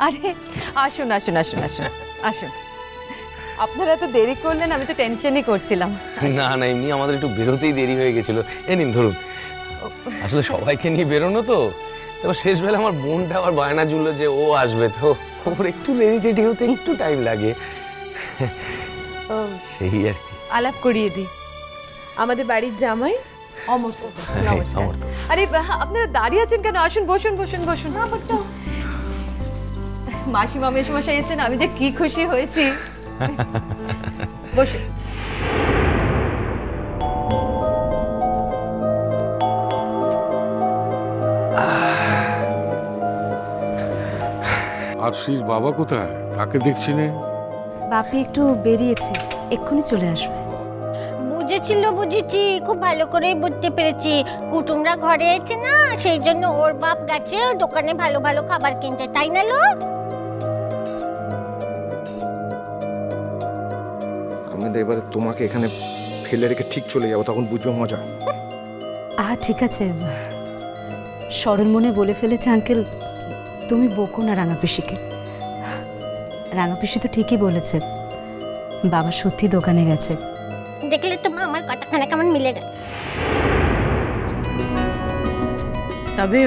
আরে আসুন আসুন আসুন আসুন আসুন। আপনারা তো দেরি করলেন, আমি তো টেনশনই করছিলাম। না না, এমনি আমাদের একটু বেরোতেই দেরি হয়ে গেছিল। এ নিন ধরুন। আসলে সবাইকে নিয়ে বেরোনো তো, তারপর শেষ বেলা আমার বোনটা আবার বায়না জুড়লো যে ও আসবে, তো ওর একটু রেডি হতে একটু টাইম লাগে, সেই আর কি। আলাপ করিয়ে দিই, আমাদের বাড়ির জামাই অমর্ত্য। আরে আপনারা দাঁড়িয়ে আছেন কেন? আসুন, বসুন বসুন বসুন। মাসিমা মেশমশাই এসেছেন, আমি যে কি খুশি হয়েছি। বসুন। আরশির বাবা কোথায়? তাকে দেখছি না। বাপি একটু বেরিয়েছে, এক্ষুনি চলে আসবে। বুঝেছি, খুব ভালো করে বুঝতে পেরেছি। কুটুমরা ঘরে আছে না, সেই জন্য ওর বাপ গেছে দোকানে ভালো ভালো খাবার কিনতে, তাই না লো? আমি এবারে তোমাকে এখানে ফেলে রেখে ঠিক চলে যাবো, তখন বুঝবো মজা। ঠিক আছে, সরল মনে বলে ফেলেছে আঙ্কেল, তুমি বকো না রাঙাপিসিকে। রাঙাপিসি তো ঠিকই বলেছে, বাবা সত্যি দোকানে গেছে। দেখলে তো মা, আমার কথাখানা কেমন মিলে গেল। তবে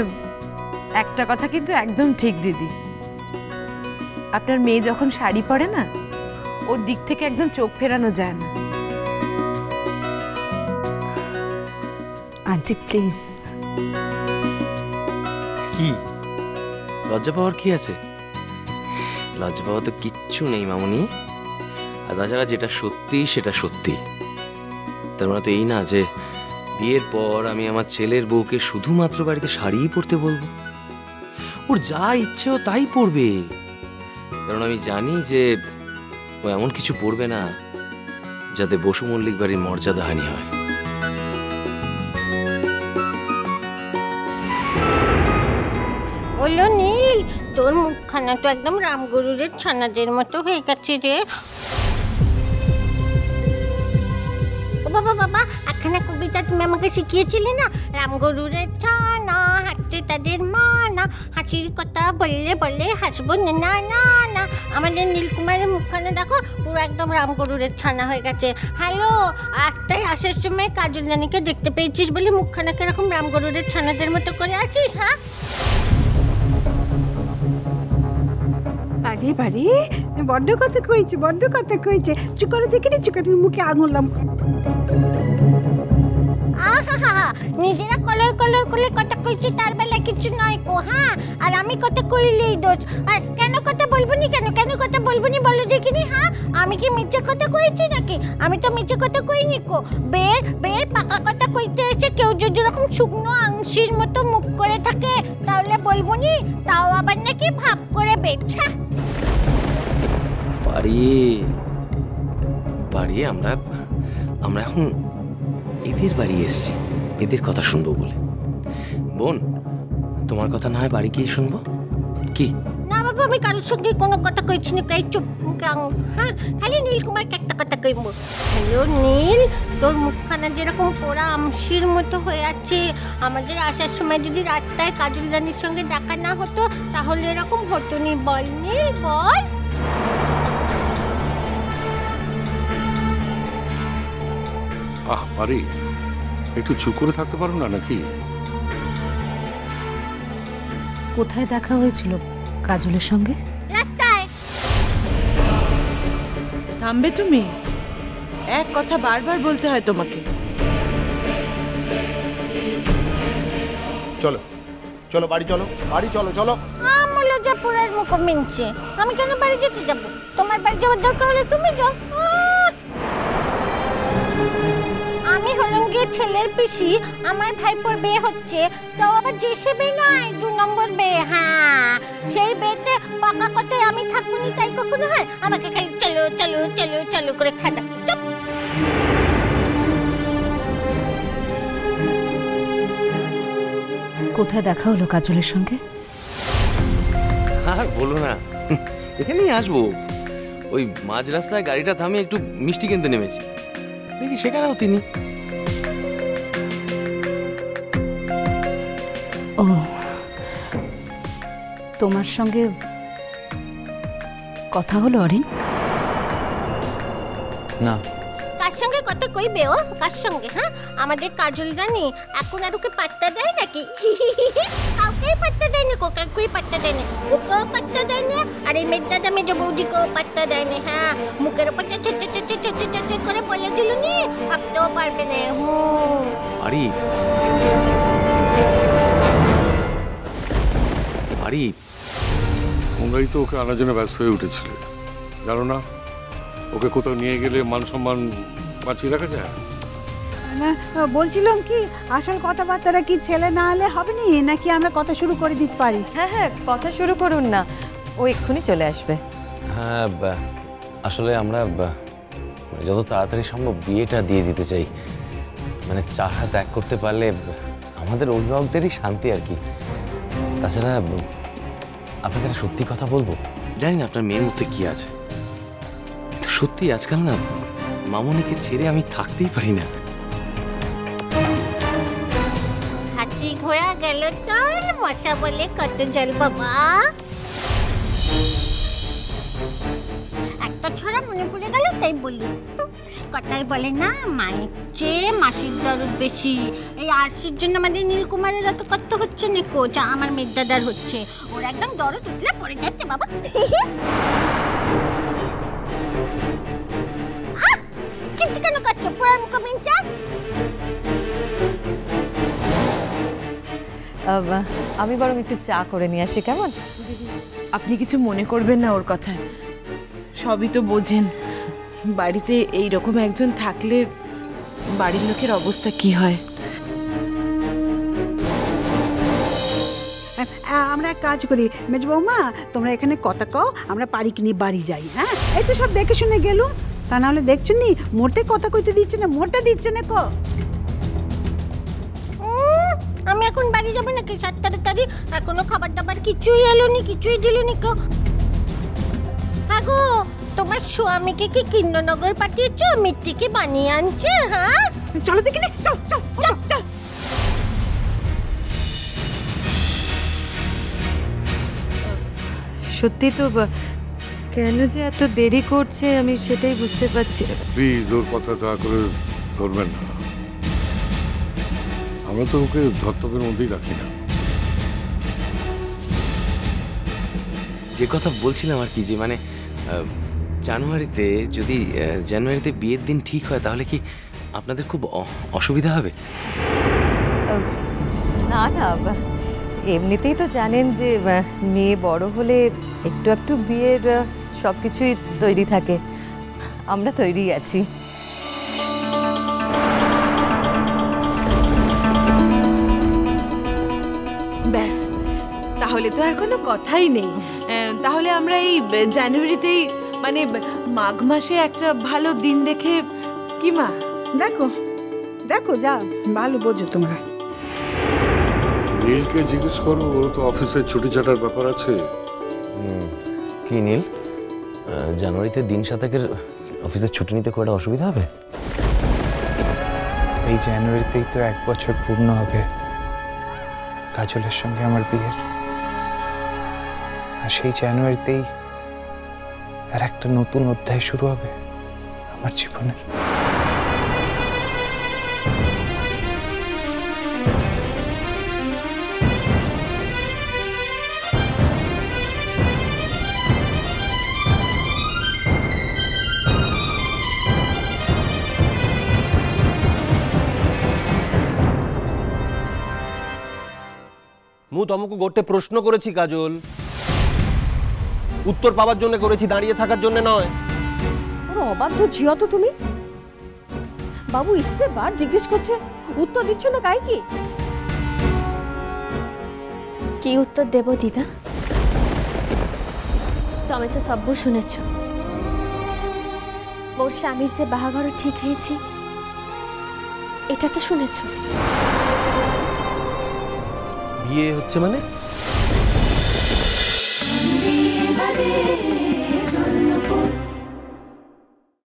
একটা কথা কিন্তু একদম ঠিক দিদি, আপনার মেয়ে যখন শাড়ি পরে না, ওর দিক থেকে একদম চোখ ফেরানো যায় না। Aunty please. কি লজ্জা পাওয়ার কি আছে? লজ্জা পাওয়া তো কিচ্ছু নেই মামুনি। আর তাছাড়া যেটা সত্যি সেটা সত্যি। তার মানে তো এই না যে বিয়ের পর আমি আমার ছেলের বউকে শুধুমাত্র বাড়িতে শাড়িই পরতে বলবো। ওর যা ইচ্ছে ও তাই পরবে, কারণ আমি জানি যে ও এমন কিছু পরবে না যাতে বসু মল্লিক বাড়ির মর্যাদাহানি হয়। বললো নীল, তোর মুখখানা তো একদম রামগরুরের ছানাদের মতো হয়ে গেছে রে। বাবা বাবা, একখানা কবিতা তুমি আমাকে শিখিয়েছিলে না, রামগরুরের ছানা হাঁটতে তাদের মানা, হাসির কথা বললে বলে হাসবো না না না। আমাদের নীলকুমারের মুখখানা দেখো, পুরো একদম রামগরুরের ছানা হয়ে গেছে। হ্যালো, আটটায় আসার সময় কাজল রানীকে দেখতে পেয়েছিস বলে মুখখানা কিরকম রামগরুরের ছানাদের মতো করে আছিস? হ্যাঁ, আরে বারে, বড্ড কথা কইছে। চুকারে দেখিনি, চুকারের মুখে আঙুলাম। নিজেরা কলর কলর করে কথা কইছি, তার বেলা কিছু নয় কো। হ্যাঁ, আর আমি কথা কইলেই দোষ। আর কেন কথা বলবো নি? কেন কথা বলবো নি বলো দেখিনি? হ্যাঁ, আমি কি মিথ্যে কথা কইছি নাকি? আমি তো মিথ্যে কথা কইনি কো। বের পাকা কথা কইতে এসে কেউ যদি এরকম শুকনো আংশির মতো মুখ করে থাকে, তাহলে বলবো নি, তাও আবার নাকি ভাগ করে বেছা। বাড়ি আমরা এখন এদের বাড়ি এসছি, এদের কথা শুনবো বলে। বোন, তোমার কথা না হয় বাড়ি গিয়ে শুনবো কি? না বাবা, আমি কারোর সঙ্গে কোনো কথা কইছি না, কাই চুপ মুখে আঙুল। হ্যাঁ, খালি নীলকুমারকে একটা কথা কইব। হ্যালো নীল, তোর মুখখানা যেরকম পোড়া আমশির মতো হয়ে আছে, আমাদের আসার সময় যদি রাস্তায় কাজল রানীর সঙ্গে দেখা না হতো, তাহলে এরকম হতো নি। বল নীল, বল। পারি, একটু চুপ করে থাকতে পারো না নাকি? কোথায় দেখা হয়েছিল কাজলের সঙ্গে? রাস্তায়। থামবে তুমি? এক কথা বারবার বলতে হয় তোমাকে। চলো বাড়ি চলো। আমার লজ্জাপুরের মুখ মিনছে, আমি কেন বাড়ি যেতে যাবো? তোমার বাড়ি যাওয়ার দরকার হলে তুমি যাও। আমি হলাম গিয়ে ছেলের পিসি, আমার ভাইপোর বিয়ে হচ্ছে, তাও আবার যে সে বিয়ে নয়, 2 নম্বর বিয়ে। হ্যাঁ, সেই বিয়েতে পাকা কথায় আমি থাকবো নি, তাই কখনো হয়? আমাকে খালি চলো চলো চলো চলো করে খাটা। কোথায় দেখা হলো কাজলের সঙ্গে? আর বলো না, এখানেই আসবো। ওই মাঝ রাস্তায় গাড়িটা থামিয়ে একটু মিষ্টি কিনতে নেমেছি, দেখি সেখানেও তিনি। ও, তোমার সঙ্গে কথা হলো অরিন? না। কার সঙ্গে কথা কইবে ও? কার সঙ্গে? হ্যাঁ, আমাদের কাজল রানী এখন আর ওকে পাত্তা দেয় নাকি? কাউকেই পাত্তা দেয় না, কাউকেই পাত্তা দেয় না, ওকেও পাত্তা দেয় না, আর এই মেঘদাদা মেজ বৌদিকেও পাত্তা দেয় না। হ্যাঁ, মুখের উপর চট করে বলে দিল নি, ভাবতেও পারবে না। আরে আরে তোমরাই তো ওকে আনার জন্য ব্যস্ত হয়ে উঠেছিলে, জানো না ওকে কোথাও নিয়ে গেলে মান সম্মান বাঁচিয়ে রাখা যায়। না, বলছিলাম কি আসল কথাবার্তাটা কি ছেলে না হলে হবে নি, নাকি আমরা কথা শুরু করে দিতে পারি? হ্যাঁ হ্যাঁ, কথা শুরু করুন না, ও এক্ষুনি চলে আসবে। হ্যাঁ, আসলে আমরা যত তাড়াতাড়ি সম্ভব বিয়েটা দিয়ে দিতে চাই। মানে 4 হাত এক করতে পারলে আমাদের অভিভাবকদেরই শান্তি আর কি। তাছাড়া আপনাকে একটা সত্যি কথা বলবো, জানি না আপনার মেয়ের মধ্যে কি আছে, কিন্তু সত্যি আজকাল না মামনিকে ছেড়ে আমি থাকতেই পারি না। হাতি ঘোড়া গেল তোর, মশা বলে কত জল বাবা। একটা ছড়া মনে পড়ে গেল তাই বলি। কথায় বলে না, মায়ের চেয়ে মাসির দরদ বেশি। এই আরসির জন্য আমাদের নীলকুমারের এত কত হচ্ছে না কো, যা আমার মেঘদাদার হচ্ছে। ওর একদম দরদ উঠলে পড়ে যাচ্ছে বাবা। চিন্তা কেন করছো পুরান মুখ মিনচা? আমি বরং একটু চা করে নিয়ে আসি, কেমন? আপনি কিছু মনে করবেন না ওর কথায়, সবই তো বোঝেন বাড়িতে এই রকম একজন থাকলে বাড়ির লোকের অবস্থা কি হয়। আমরা এক কাজ করি মেজ বৌমা, তোমরা এখানে কথা কও, আমরা পারি কিনি বাড়ি যাই। হ্যাঁ, এই তো সব দেখে শুনে গেলুম, তা নাহলে দেখছো নি মোটে কথা কইতে দিচ্ছে না, মোটে দিচ্ছে না কো। আমি এখন বাড়ি যাবো নাকি 7 তাড়াতাড়ি? এখনো খাবার দাবার কিছুই এলো নি, কিছুই দিল নি কো। হ্যাঁ গো, তোমার স্বামীকে কি কৃষ্ণনগর পাঠিয়েছো? মিষ্টিকে বানিয়ে আনছে? হ্যাঁ, চলো দেখি, চল চল চল চল। সত্যি তো কেন যে এত দেরি করছে আমি সেটাই বুঝতে পারছি। প্লিজ ওর কথা দয়া করে ধরবেন না, আমরা তো ওকে ধর্তব্যের মধ্যেই রাখি না। যে কথা বলছিলাম আর কি, যে মানে জানুয়ারিতে যদি জানুয়ারিতে বিয়ের দিন ঠিক হয় তাহলে কি আপনাদের খুব অসুবিধা হবে? না না, এমনিতেই তো জানেন যে মেয়ে বড় হলে একটু একটু বিয়ের সব কিছুই তৈরি থাকে, আমরা তৈরি আছি। ব্যাস, তাহলে তো আর কোনো কথাই নেই। তাহলে আমরা এই জানুয়ারিতেই, মানে মাঘ মাসে একটা ভালো দিন দেখে, কি মা? দেখো দেখো, যা ভালো বোঝো তোমরা। নীলকে জিজ্ঞেস করো, ওর তো অফিসের ছুটি ছাটার ব্যাপার আছে। কি নীল, জানুয়ারিতে দিন 7 অফিসের ছুটি নিতে খুব একটা অসুবিধা হবে? এই জানুয়ারিতেই তো 1 বছর পূর্ণ হবে কাজলের সঙ্গে আমার বিয়ের, আর সেই জানুয়ারিতেই আর একটা নতুন অধ্যায় শুরু হবে আমার জীবনের। ମୁଁ ତମକୁ ଗୋଟେ ପ୍ରଶ୍ନ করেছি কাজল, উত্তর পাওয়ার জন্য করেছি, দাঁড়িয়ে থাকার জন্য নয়। পুরো অবাধ্য ঝিও তো তুমি। বাবু ইত্তে বার জিজ্ঞেস করছে, উত্তর দিচ্ছ না কাই কি? কি উত্তর দেব দিদা? তুমি তো সবু শুনেছ। ওর স্বামীর যে বাহাঘর ঠিক হয়েছে এটা তো শুনেছ। বিয়ে হচ্ছে মানে?